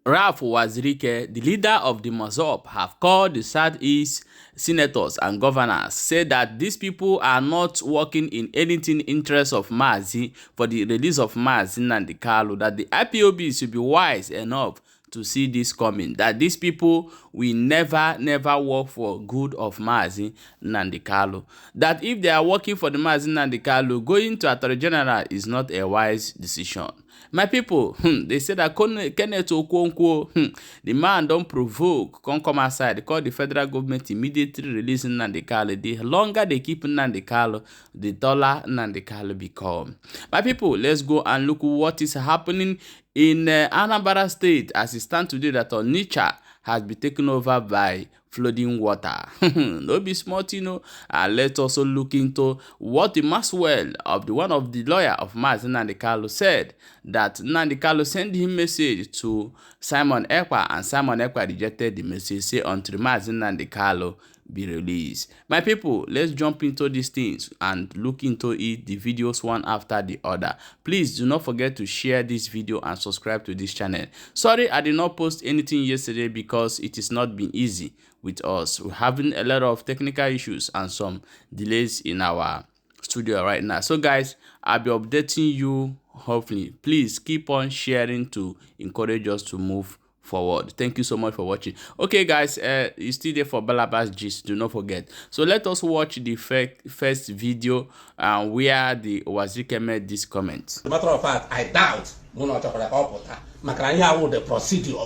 Ralph Uwazuruike, the leader of the Mazop, have called the Southeast senators and governors, said that these people are not working in anything interest of Mazi for the release of Mazi Nnamdi Kanu, that the IPOB should be wise enough to see this coming, that these people will never work for good of Mazi Nnamdi Kanu, that if they are working for the Mazi Nnamdi Kanu, going to Attorney General is not a wise decision. My people, they say that Kenneth Okonkwo, the man don't provoke, come outside, call the federal government immediately releasing Nnamdi Kanu. The longer they keep Nnamdi Kanu, the taller Nnamdi Kanu become. My people, let's go and look what is happening in Anambra State as it stands today, that Onitsha has been taken over by flooding water. No be smart, you know. And let's also look into what the Maxwell of one of the lawyer of Mazi Nnamdi Kanu said, that Nnamdi Kanu sent him message to Simon Ekpa, and Simon Ekpa rejected the message, say until Mazi Nnamdi Kanu be released. My people, let's jump into these things and look into it, the videos one after the other. Please do not forget to share this video and subscribe to this channel. Sorry I did not post anything yesterday because it is not been easy with us. We're having a lot of technical issues and some delays in our studio right now. So guys, I'll be updating you hopefully. Please keep on sharing to encourage us to move forward. Thank you so much for watching. Okay guys, you still there for Balabas gist, do not forget. So let us watch the first video where the Uwazuruike made this comment. As a matter of fact, I doubt the procedure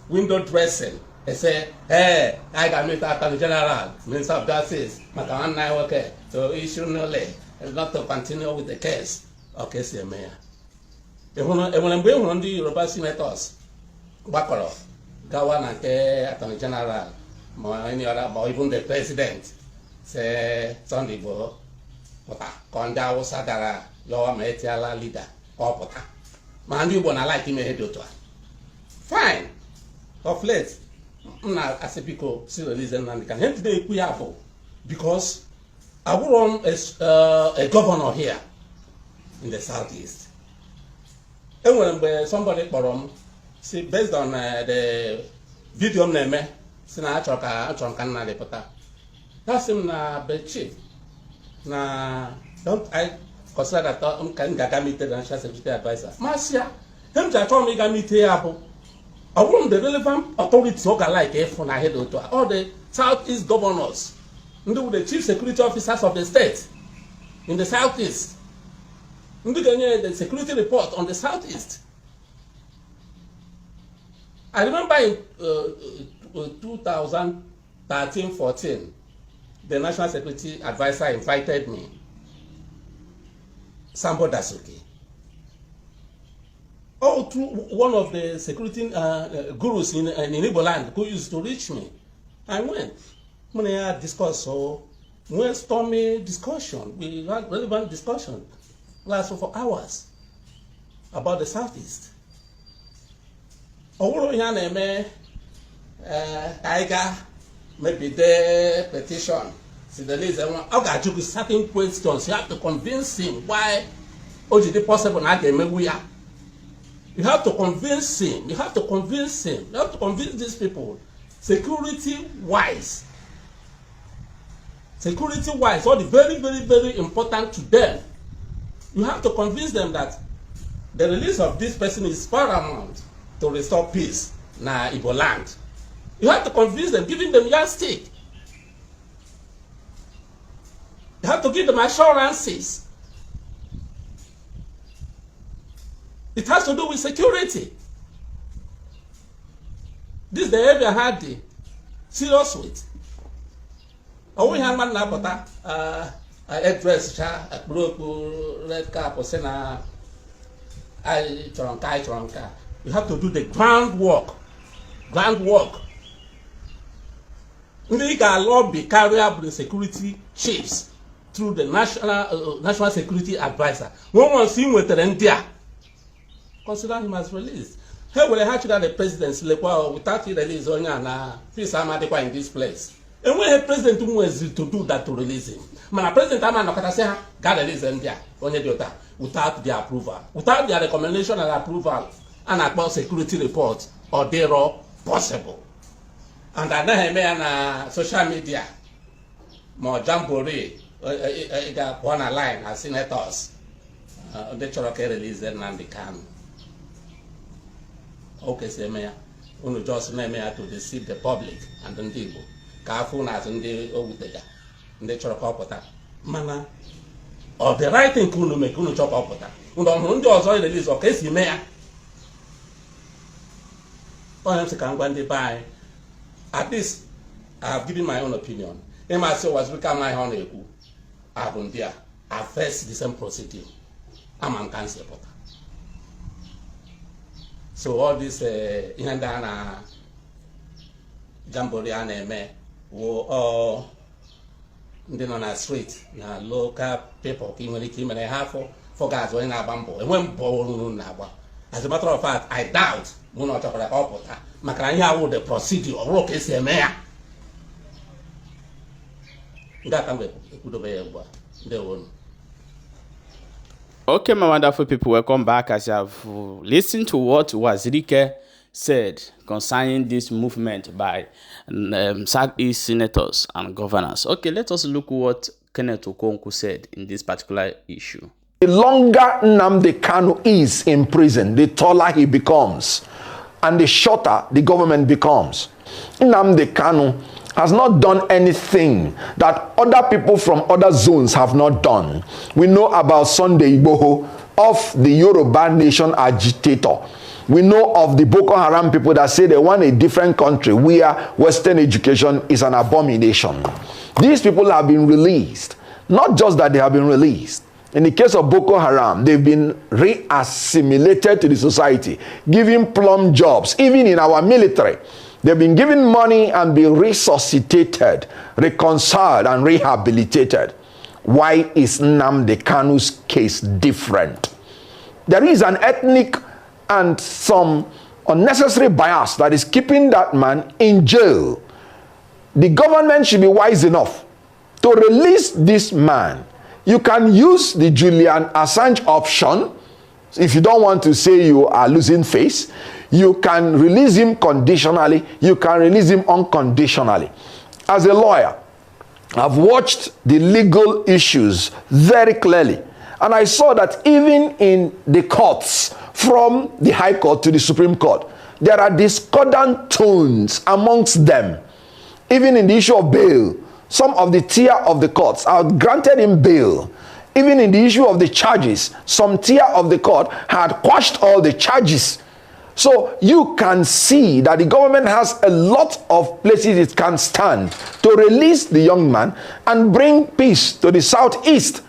window dressing. They say, hey, I got meet Attorney General, Minister of Justice, okay, so issue no lay, not to continue with the case. Okay, see, Mayor. When we want the Yoruba senators, Bakoro, Gawan and Attorney General, any other, or even the president, say, Sunday Bo, Konda Sadara, your Metiala leader, or Pota. Man, you wanna like him a head to fine. Of late, as a people, see the reason and can help today we have because I will run a governor here in the southeast. And when somebody see based on the video name, see na achọrọ the pota. That's him na be chief. Na don't I consider that can meet the national security advisor. Masia, him just told me can meet here. I want the relevant authorities like all the southeast governors, the chief security officers of the state in the southeast, the security report on the southeast. I remember in 2013-14, the national security advisor invited me, Sambo Dasuki. Oh, through one of the security gurus in Igbo land who used to reach me. I went. When I had discussed, so we had stormy discussion. We had relevant discussion, lasted for hours, about the southeast. Maybe the petition. See the list. I got you certain questions. You have to convince him why. Oh, is it possible now? We are. You have to convince him. You have to convince him. You have to convince these people. Security-wise. Security-wise, all the very important to them. You have to convince them that the release of this person is paramount to restore peace in Igbo land. You have to convince them, giving them yardstick. You have to give them assurances. It has to do with security. This is the area I had the serious with. We have man na address a red cap or sena I tronka. You have to do the groundwork. We can lobby carry out the security chiefs through the national security advisor. One wants him with the India. Consider him as released. Hey, will I have to the presidency without he release on peace in this place? And when the president was to do that to release him, man, president got release India without their approval, without their recommendation and approval, and about security report or they're all possible. And I know na social media more jamboree got one line as senators. They try to release Nnamdi Kanu. Okay, say me, we just name to deceive the public and the people. Careful as in the Ogutega. They try to cop that. Mana, or the right thing Kunu make Kunu chop up with that. We don't just release. Okay, see me. Perhaps I can go and buy. At least I have given my own opinion. MRC was become my own equal. I have been there. I faced the same procedure. I'm on cancer. So all this Yandana Jamboree and me were all on the street, local people came and a half for guys when I bambo. And when born as a matter of fact, I doubt we're not talking about Macaranya with the procedure of work is a mayor. That can be good they won't. Okay, my wonderful people, welcome back. As you have listened to what Uwazuruike said concerning this movement by Southeast senators and governors. Okay, let us look what Kenneth Okonkwo said in this particular issue. The longer Nnamdi Kanu is in prison, the taller he becomes, and the shorter the government becomes. Nnamdi Kanu has not done anything that other people from other zones have not done. We know about Sunday Igboho, of the Yoruba nation agitator. We know of the Boko Haram people that say they want a different country where Western education is an abomination. These people have been released. Not just that they have been released. In the case of Boko Haram, they've been re-assimilated to the society, given plum jobs, even in our military. They've been given money and been resuscitated, reconciled, and rehabilitated. Why is Nnamdi Kanu's case different? There is an ethnic and some unnecessary bias that is keeping that man in jail. The government should be wise enough to release this man. You can use the Julian Assange option. If you don't want to say you are losing face, you can release him conditionally, you can release him unconditionally. As a lawyer, I've watched the legal issues very clearly, and I saw that even in the courts, from the High Court to the Supreme Court, there are discordant tones amongst them. Even in the issue of bail, some of the tier of the courts have granted him bail. Even in the issue of the charges, some tier of the court had quashed all the charges. So you can see that the government has a lot of places it can stand to release the young man and bring peace to the southeast.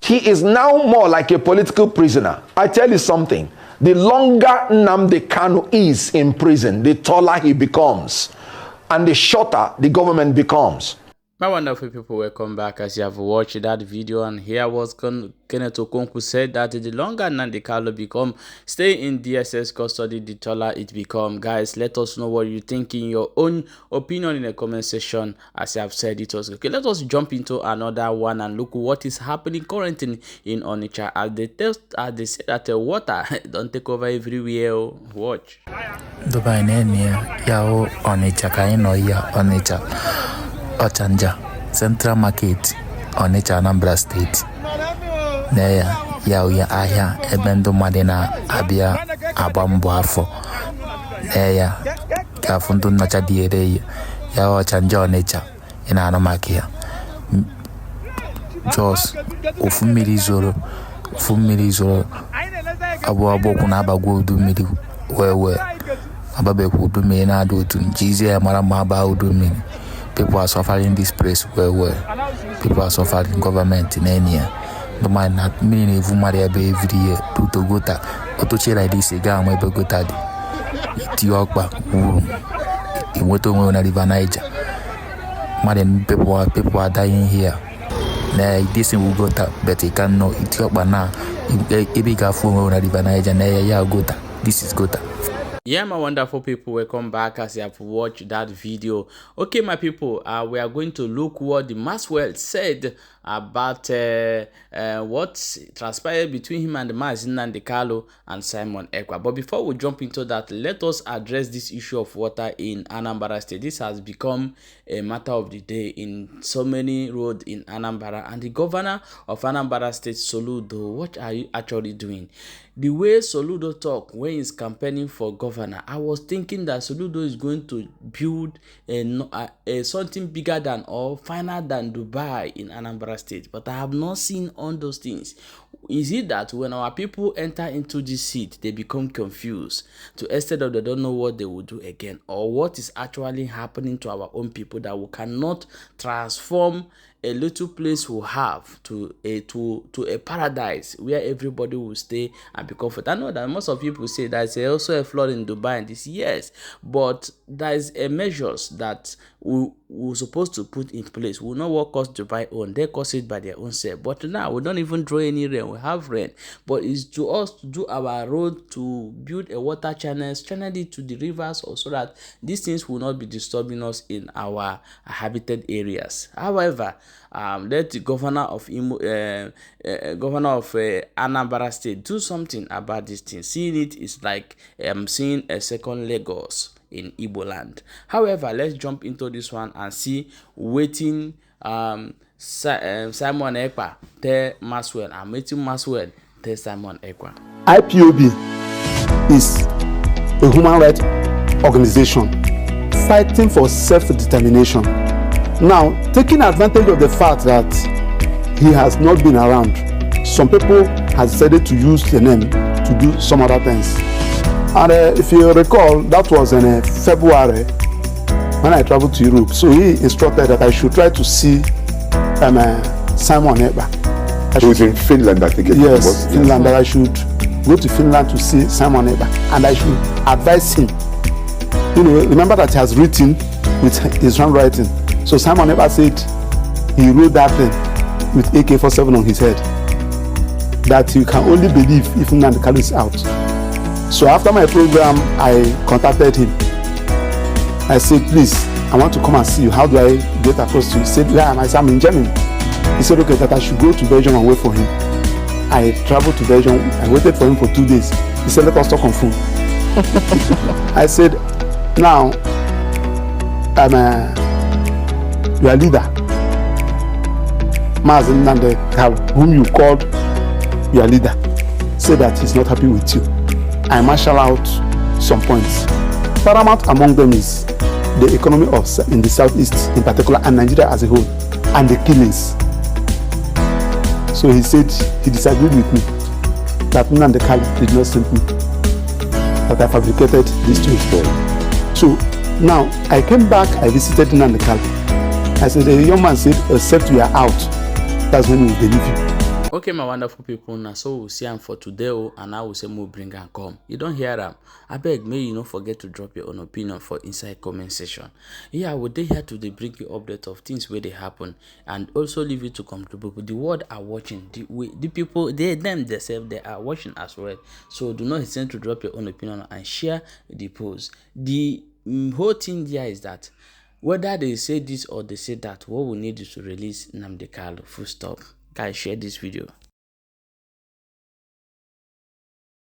He is now more like a political prisoner. I tell you something, the longer Nnamdi Kanu is in prison, the taller he becomes, and the shorter the government becomes. My wonderful people, welcome back. As you have watched that video, and here was Kenneth Okonkwo said that the longer Nnamdi Kanu become, stay in DSS custody, the taller it become. Guys, let us know what you think in your own opinion in the comment section. As I have said, it was okay. Let us jump into another one and look what is happening currently in Onitsha. As they say that water don't take over everywhere. Watch. Dubai yao Onitsha kaino ya Onitsha. Ochanja Central Market, Onitsha, Anambra State. Neya ya ahịa ebe ndị mmadụ na-abịa agba mbọ afọ. Neya ka afụ ndị nnọcha dị ere ya Ochanja Onitsha ị na-anụ maka ya. Jos ofu mmiri zoro abụọ na-abagwa udu mmiri wee ababekwa udu mmiri na-ada otu njizi ya mara ma aba udu mmiri. People are suffering this place well. People are suffering government in any. The man not meaning if Maria every year to gota. Otoche like this again my begota di. Itiokba in water on the River Niger. Madam people are dying here. Nay this will gota, but he can know Itiokba now. If big phone on the River Niger, nay ya gota. This is gota. Yeah, my wonderful people, welcome back. As you have watched that video. Okay, my people, we are going to look what the Maswell said about what transpired between him and Mazi Nnamdi and Simon Ekpa. But before we jump into that, let us address this issue of water in Anambra State. This has become a matter of the day in so many roads in Anambra, and the governor of Anambra State, Soludo, what are you actually doing? The way Soludo talk when he's campaigning for governor, I was thinking that Soludo is going to build a something bigger than or finer than Dubai in Anambra State, but I have not seen all those things. Is it that when our people enter into this seat, they become confused to extent that they don't know what they will do again, or what is actually happening to our own people that we cannot transform a little place we have to a paradise where everybody will stay and be comfortable? I know that most of people say there's also a flood in Dubai and this, yes, but there is a measures that we're supposed to put in place. We know what cause Dubai own, they cause it by their own self. But now we don't even draw any rain, we have rain, but it's to us to do our road, to build a water channel it to the rivers, or so that these things will not be disturbing us in our habited areas. However, let the governor of Anambra State do something about this thing. Seeing it is like seeing a second Lagos in Igbo land. However, let's jump into this one and see waiting Simon Ekpa tell Maxwell, and waiting Maxwell tell Simon Ekpa. IPOB is a human rights organization fighting for self-determination. Now, taking advantage of the fact that he has not been around, some people have decided to use the name to do some other things. And if you recall, that was in February when I traveled to Europe. So he instructed that I should try to see Simon Ekpa. He was in Finland, I think. Yes, Finland. That I should go to Finland to see Simon Ekpa, and I should advise him. You know, remember that he has written with his handwriting. So Simon Ekpa said he wrote that thing with AK-47 on his head, that you can only believe if Nnamdi is out. So after my program, I contacted him. I said, please, I want to come and see you. How do I get across to you? He said, yeah, I'm in Germany. He said, okay, that I should go to Belgium and wait for him. I traveled to Belgium. I waited for him for 2 days. He said, let us talk on phone. I said, now, your leader, Mazi Nnamdi, whom you called your leader, said that he's not happy with you. I marshal out some points. Paramount among them is the economy in the southeast in particular, and Nigeria as a whole, and the killings. So he said he disagreed with me that Nnamdi did not send me, that I fabricated this story. So now I came back, I visited Nnamdi. I said, the young man said, except we are out, that's when we will believe you. Okay, my wonderful people, now so we'll see him for today, and I will say more bring and come. You don't hear them. I beg, may you not forget to drop your own opinion for inside comment section. Yeah, we're here to bring you update of things where they happen, and also leave you to come to people. The world are watching. The people, themselves, they are watching as well. So do not hesitate to drop your own opinion and share the post. The whole thing here is that whether they say this or they say that, what we need is to release Nnamdi. Full stop. Guys, share this video.